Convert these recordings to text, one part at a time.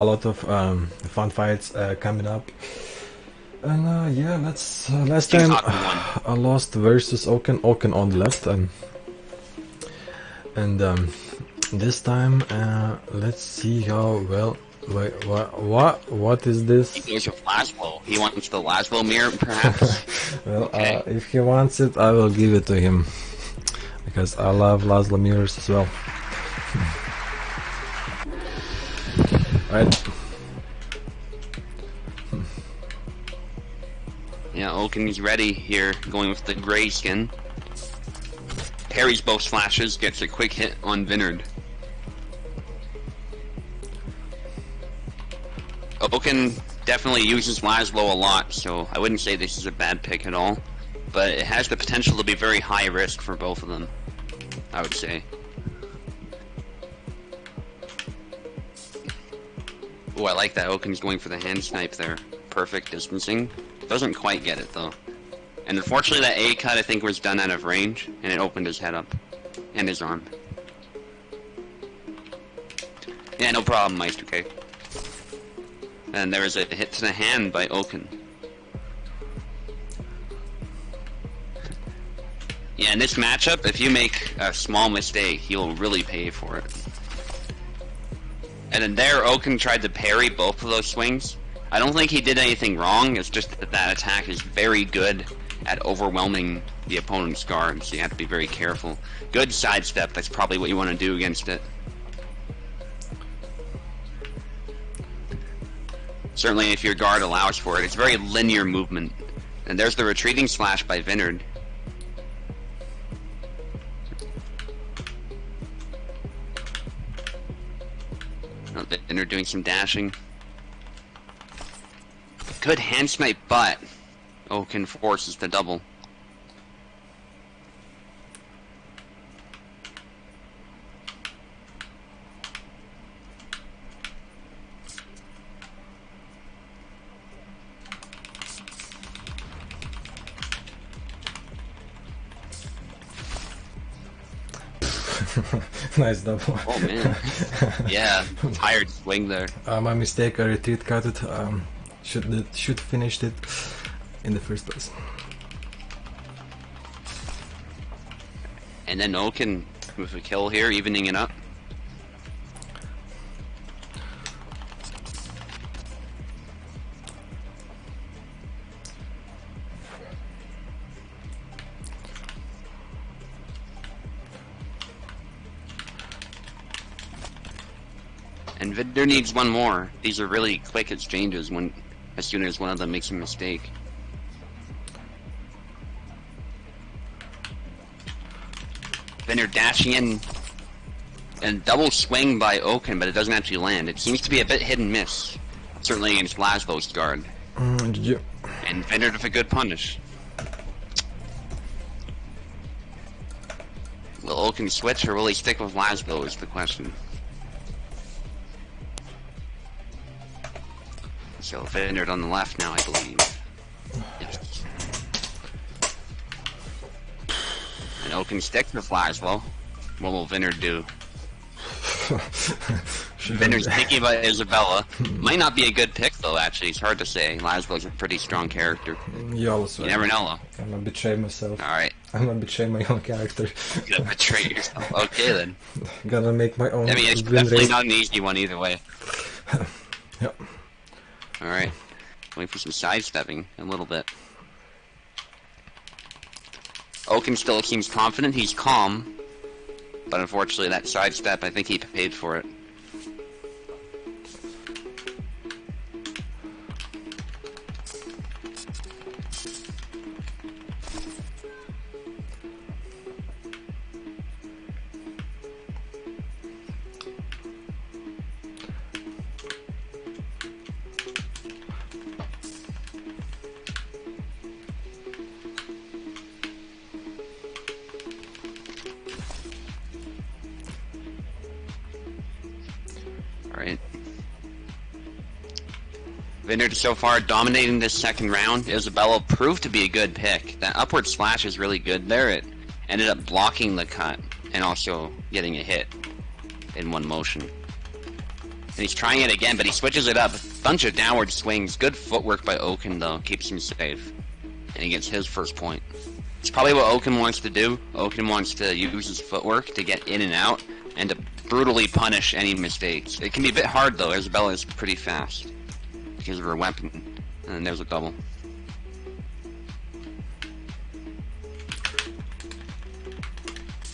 a lot of fun fights coming up. And yeah, let's. Last Team time Talking won. I lost versus Oaken on the left, and this time let's see how well. Wait, what is He this? goes with Laszlo. He wants the Laszlo mirror, perhaps? Well, Okay. if he wants it, I will give it to him because I love Laszlo mirrors as well. Right. Yeah, Oaken's ready here, going with the gray skin. Parries both slashes, gets a quick hit on Vinard. Oaken definitely uses Laszlo a lot, so I wouldn't say this is a bad pick at all. But it has the potential to be very high risk for both of them, I would say. Oh, I like that Oaken's going for the hand snipe there. Perfect distancing. Doesn't quite get it though. And unfortunately that A cut I think was done out of range, and it opened his head up. And his arm. Yeah, no problem, Meister K. And there was a hit to the hand by Oaken. Yeah, in this matchup, if you make a small mistake, you'll really pay for it. And then there, Oaken tried to parry both of those swings. I don't think he did anything wrong, it's just that that attack is very good at overwhelming the opponent's guard, so you have to be very careful. Good sidestep, that's probably what you want to do against it. Certainly if your guard allows for it. It's very linear movement. And there's the retreating slash by Vinard. Oh, Vinard doing some dashing. Good hand snipe, but Oaken forces the double. Nice double. Oh man. Yeah, tired swing there. My mistake. I retreat cut it. Should finished it in the first place. And then Oaken with a kill here, evening it up. And Vidder needs one more. These are really quick exchanges as soon as one of them makes a mistake. Vidder dashing in and double swing by Oaken, but it doesn't actually land. It seems to be a bit hit and miss. Certainly against Laszlo's guard. GG. And Vidder with a good punish. Will Oaken switch or will he stick with Laszlo is the question. So Vinard on the left now, I believe. Yes. And Oaken sticks with Laszlo. What will Vinard do? Vinard's thinking about Isabella. Might not be a good pick though, actually. It's hard to say. Laszlo's a pretty strong character. You also. You never know though. I'm gonna betray myself. Alright. I'm gonna betray my own character. You're gonna betray yourself. Okay then. Gonna make my own. I mean, it's win definitely rate. not an easy one either way. Yep. Alright. Going for some sidestepping a little bit. Oaken still seems confident, he's calm. But unfortunately that sidestep, I think he paid for it. Alright. Vinard so far dominating this second round. Isabella proved to be a good pick. That upward slash is really good there. It ended up blocking the cut and also getting a hit in one motion. And he's trying it again, but he switches it up. Bunch of downward swings. Good footwork by Oaken, though. Keeps him safe. And he gets his first point. It's probably what Oaken wants to do. Oaken wants to use his footwork to get in and out and to brutally punish any mistakes. It can be a bit hard, though. Isabella is pretty fast because of her weapon. And then there's a double.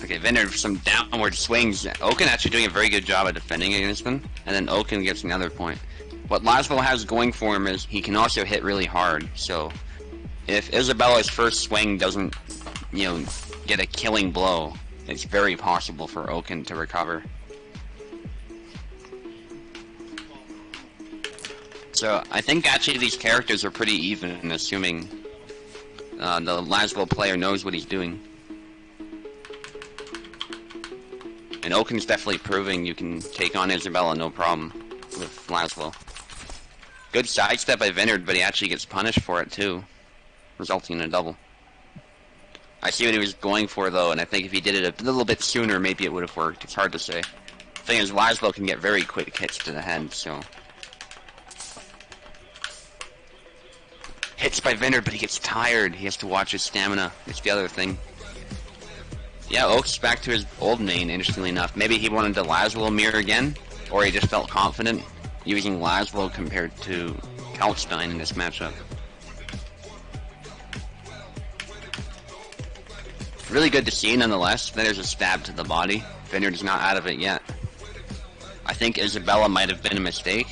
Okay, Vineyard for some downward swings. Oaken actually doing a very good job of defending against them. And then Oaken gets another point. What Laszlo has going for him is he can also hit really hard. So if Isabella's first swing doesn't, get a killing blow, it's very possible for Oaken to recover. So I think actually these characters are pretty even, assuming the Laszlo player knows what he's doing. And Oaken's definitely proving you can take on Isabella no problem with Laszlo. Good sidestep by Vineyard, but he actually gets punished for it too, resulting in a double. I see what he was going for though, and I think if he did it a little bit sooner, maybe it would have worked. It's hard to say. The thing is, Laszlo can get very quick hits to the head, so... Hits by Vineyard, but he gets tired. He has to watch his stamina. It's the other thing. Yeah, Oak's back to his old main, interestingly enough. Maybe he wanted to Laszlo mirror again, or he just felt confident using Laszlo compared to Kalkstein in this matchup. Really good to see, nonetheless. Then there's a stab to the body. Vineyard's not out of it yet. I think Isabella might have been a mistake.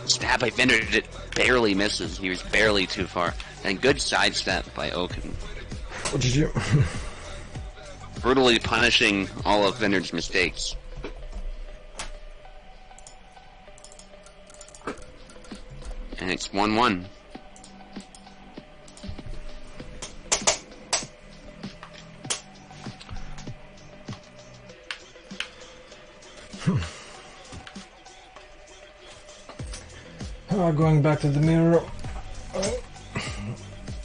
Stab by Vineyard, it barely misses. He was barely too far. And good sidestep by Oaken. What did you... Brutally punishing all of Vineyard's mistakes. And it's 1-1. Going back to the mirror.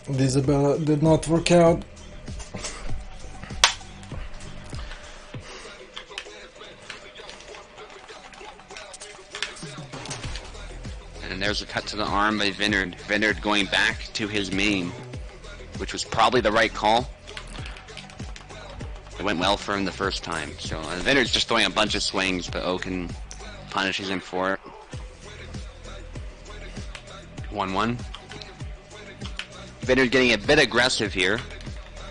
Isabella did not work out. And there's a cut to the arm by Vineyard. Vineyard going back to his main, which was probably the right call. It went well for him the first time. So Vineyard's just throwing a bunch of swings, but Oaken punishes him for it. 1-1. Vineyard getting a bit aggressive here.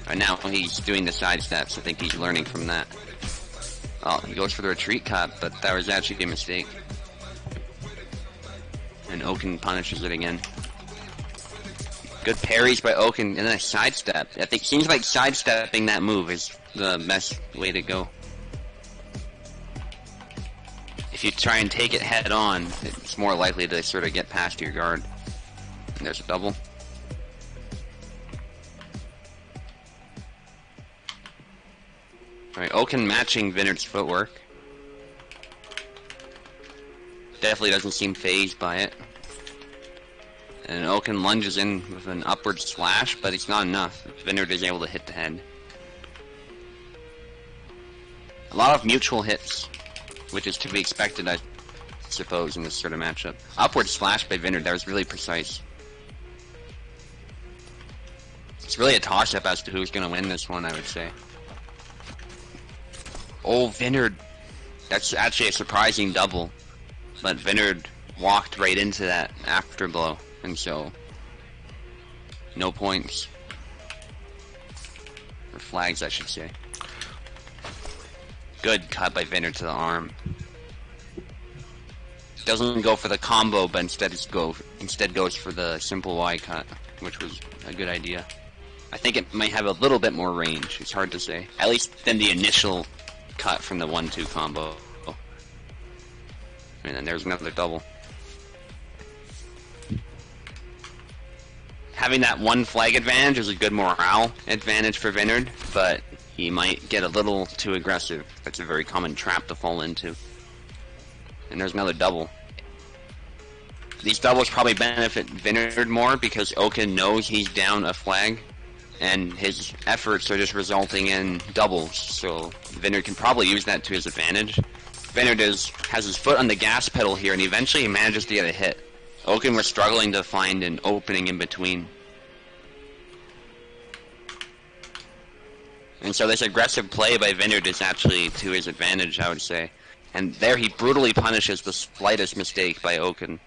And now he's doing the side steps. I think he's learning from that. Oh, he goes for the retreat cut, but that was actually a mistake. And Oaken punishes it again. Good parries by Oaken, and then a sidestep. I think seems like sidestepping that move is the best way to go. If you try and take it head on, it's more likely to sort of get past your guard. And there's a double. Alright, Oaken matching Vineyard's footwork. Definitely doesn't seem fazed by it. And Oaken lunges in with an upward slash, but it's not enough. Vineyard is able to hit the head. A lot of mutual hits, which is to be expected, I suppose, in this sort of matchup. Upward slash by Vineyard, that was really precise. It's really a toss-up as to who's going to win this one, I would say. Oh, Vineyard. That's actually a surprising double. But Vineyard walked right into that after blow, and so no points. Or flags, I should say. Good cut by Vineyard to the arm. Doesn't go for the combo, but instead goes for the simple Y cut, which was a good idea. I think it might have a little bit more range. It's hard to say. At least than the initial cut from the 1-2 combo. And then there's another double. Having that one flag advantage is a good morale advantage for Vineyard, but he might get a little too aggressive. That's a very common trap to fall into. And there's another double. These doubles probably benefit Vineyard more because Oaken knows he's down a flag, and his efforts are just resulting in doubles, so Vineyard can probably use that to his advantage. Vineyard has his foot on the gas pedal here, and eventually he manages to get a hit. Oaken was struggling to find an opening in between. And so this aggressive play by Vineyard is actually to his advantage, I would say. And there he brutally punishes the slightest mistake by Oaken.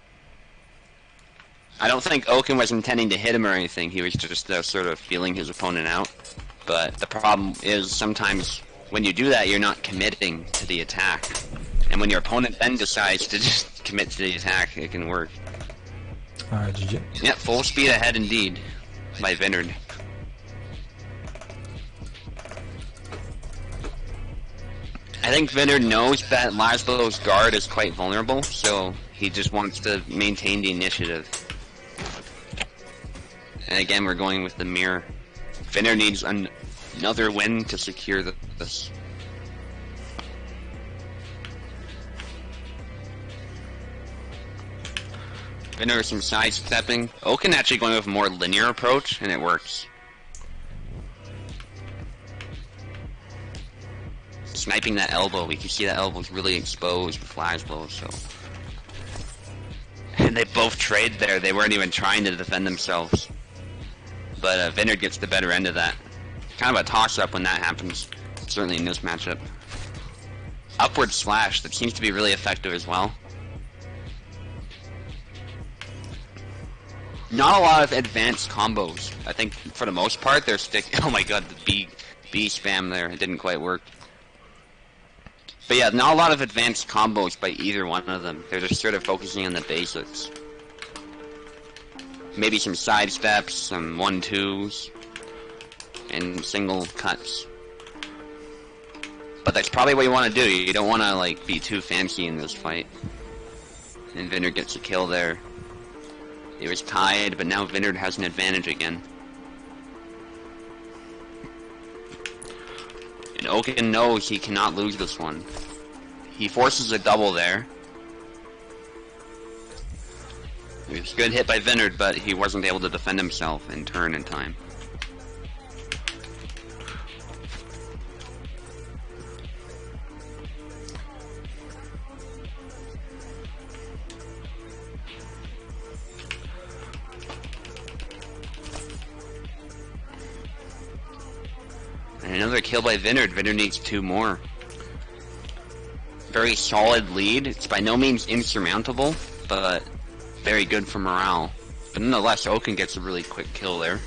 I don't think Oaken was intending to hit him or anything, he was just sort of feeling his opponent out. But the problem is sometimes when you do that, you're not committing to the attack. And when your opponent then decides to just commit to the attack, it can work. GG. Yeah, full speed ahead indeed by Vineyard. I think Vineyard knows that Laszlo's guard is quite vulnerable, so he just wants to maintain the initiative. And again, we're going with the mirror. Vineyard needs another win to secure this. Vineyard some sidestepping. Oaken actually going with a more linear approach, and it works. Sniping that elbow, we can see that elbow's really exposed with Laszlo, so. And they both trade there, they weren't even trying to defend themselves. But Vineyard gets the better end of that. Kind of a toss-up when that happens, certainly in this matchup. Upward slash, that seems to be really effective as well. Not a lot of advanced combos. I think for the most part they're oh my god, the B spam there, it didn't quite work. But yeah, not a lot of advanced combos by either one of them. They're just sort of focusing on the basics. Maybe some side steps, some 1-2s, and single cuts. But that's probably what you want to do. You don't want to like be too fancy in this fight. And Vineyard gets a kill there. It was tied, but now Vineyard has an advantage again. And Oaken knows he cannot lose this one. He forces a double there. It was a good hit by Vineyard, but he wasn't able to defend himself in turn in time. And another kill by Vineyard. Vineyard needs 2 more. Very solid lead. It's by no means insurmountable, but very good for morale. But nonetheless, Oaken gets a really quick kill there.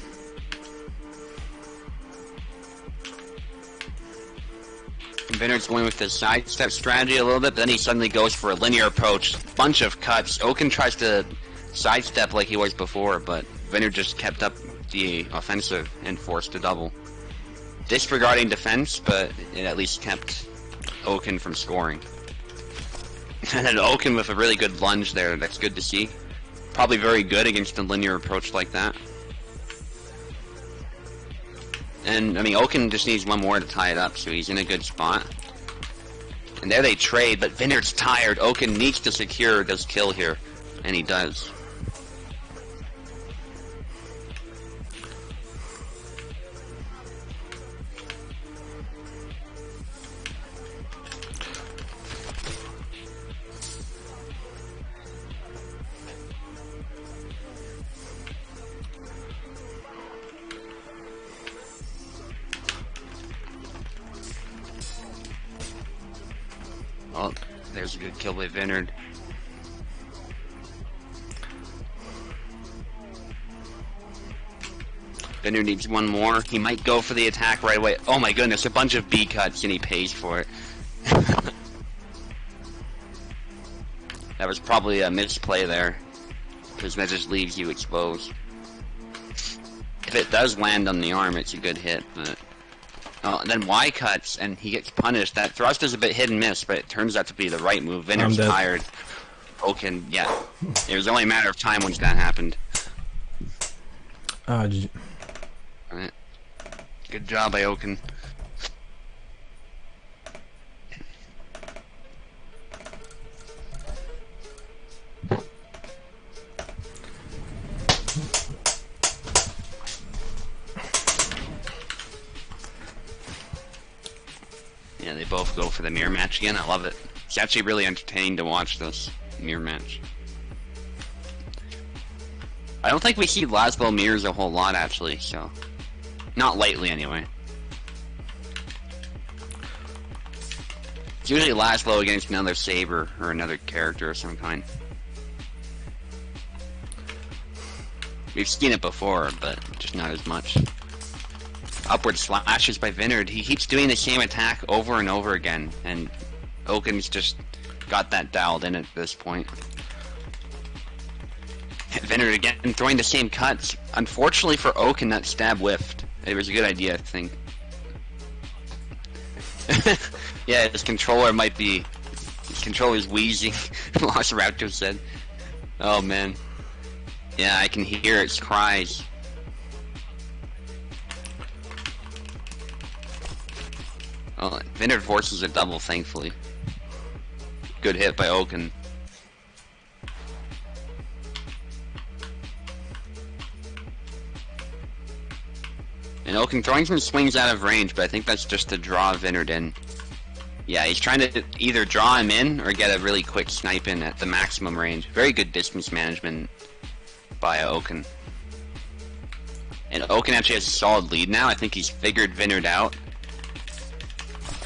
And Vineyard's going with the sidestep strategy a little bit, but then he suddenly goes for a linear approach. Bunch of cuts. Oaken tries to sidestep like he was before, but Vineyard just kept up the offensive and forced a double. Disregarding defense, but it at least kept Oaken from scoring. And then Oaken with a really good lunge there, that's good to see. Probably very good against a linear approach like that. And, I mean, Oaken just needs 1 more to tie it up, so he's in a good spot. And there they trade, but Vineyard's tired. Oaken needs to secure this kill here, and he does. Oh, there's a good kill by Vineyard. Vineyard needs 1 more. He might go for the attack right away. Oh my goodness, a bunch of B cuts and he pays for it. That was probably a misplay there, because that just leaves you exposed. If it does land on the arm, it's a good hit, but... Oh, and then Y cuts, and he gets punished. That thrust is a bit hit and miss, but it turns out to be the right move. Vineyard's tired. Oaken, yeah. It was only a matter of time once that happened. GG. Alright. Good job by Oaken. both go for the mirror match again. I love it. It's actually really entertaining to watch this mirror match. I don't think we see Laszlo mirrors a whole lot, actually, so... Not lately, anyway. It's usually Laszlo against another Saber, or another character of some kind. We've seen it before, but just not as much. Upward slashes by Vinard. He keeps doing the same attack over and over again, and Oaken's just got that dialed in at this point. Vinard again throwing the same cuts. Unfortunately for Oaken, that stab whiffed. It was a good idea, I think. Yeah, his controller's wheezing. Velociraptor said. Oh man. Yeah, I can hear its cries. Oh, Vinard forces a double, thankfully. Good hit by Oaken. And Oaken throwing some swings out of range, but I think that's just to draw Vinard in. Yeah, he's trying to either draw him in or get a really quick snipe in at the maximum range. Very good distance management by Oaken. And Oaken actually has a solid lead now. I think he's figured Vinard out.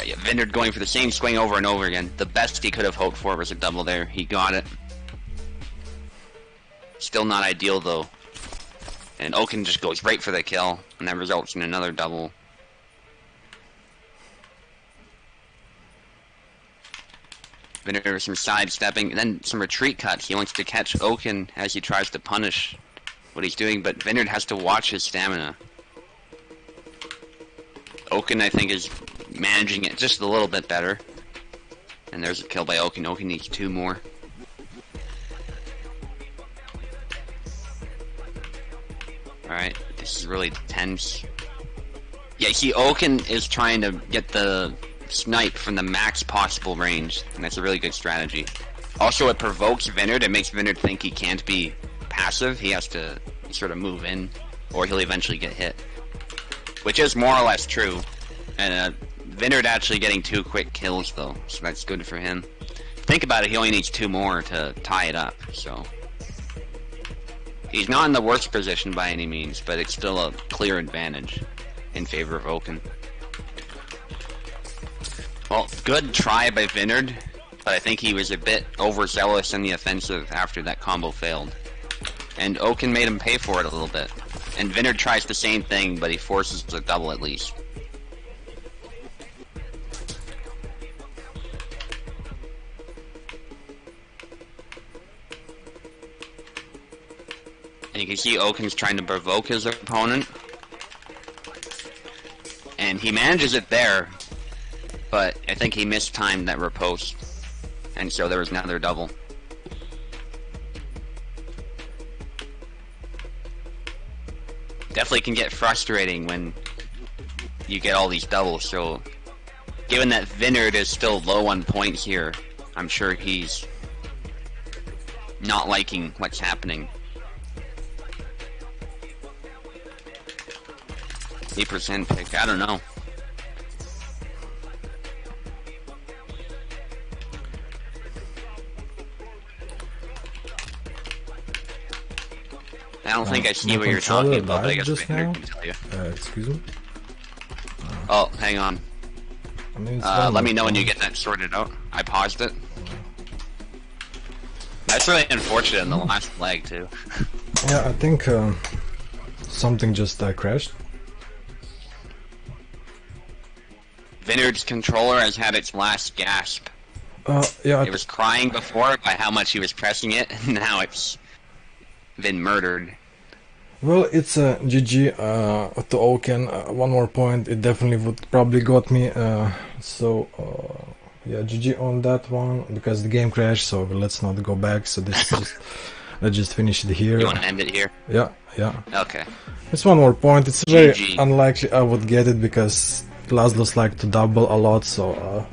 Yeah, Vinard going for the same swing over and over again. The best he could have hoped for was a double there. He got it. Still not ideal though. And Oaken just goes right for the kill, and that results in another double. Vinard some sidestepping, and then some retreat cuts. He wants to catch Oaken as he tries to punish what he's doing, but Vinard has to watch his stamina. Oaken, I think, is managing it just a little bit better. And there's a kill by Oaken. Oaken needs 2 more. Alright, this is really tense. Yeah, you see, Oaken is trying to get the snipe from the max possible range, and that's a really good strategy. Also, it provokes Vinard. It makes Vinard think he can't be passive. He has to sort of move in, or he'll eventually get hit. Which is more or less true. And Vinard actually getting 2 quick kills, though, so that's good for him. Think about it, he only needs 2 more to tie it up, so... He's not in the worst position by any means, but it's still a clear advantage in favor of Oaken. Well, good try by Vinard, but I think he was a bit overzealous in the offensive after that combo failed. And Oaken made him pay for it a little bit. And Vinard tries the same thing, but he forces a double at least. And you can see Oaken's trying to provoke his opponent. And he manages it there, but I think he mistimed that riposte. And so there was another double. Definitely can get frustrating when you get all these doubles, so given that Vinard is still low on points here, I'm sure he's not liking what's happening. 8% pick, I don't know. I don't think I see what you're talking about, but I guess Vinard can tell you. Excuse me? Oh, hang on. I mean, let me know when you get that sorted out. I paused it. That's really unfortunate in the last leg, too. Yeah, I think something just crashed. Vinard's controller has had its last gasp. Yeah. It was crying before by how much he was pressing it, and now it's been murdered. Well, it's a GG to Oaken. One more point, it definitely would probably got me. So yeah, GG on that one because the game crashed. So let's not go back. So this just let's just finish it here. You want to end it here? Yeah, yeah. Okay. It's one more point. It's very GG. unlikely I would get it because Laszlo's like to double a lot. So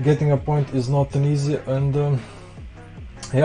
getting a point is not an easy and.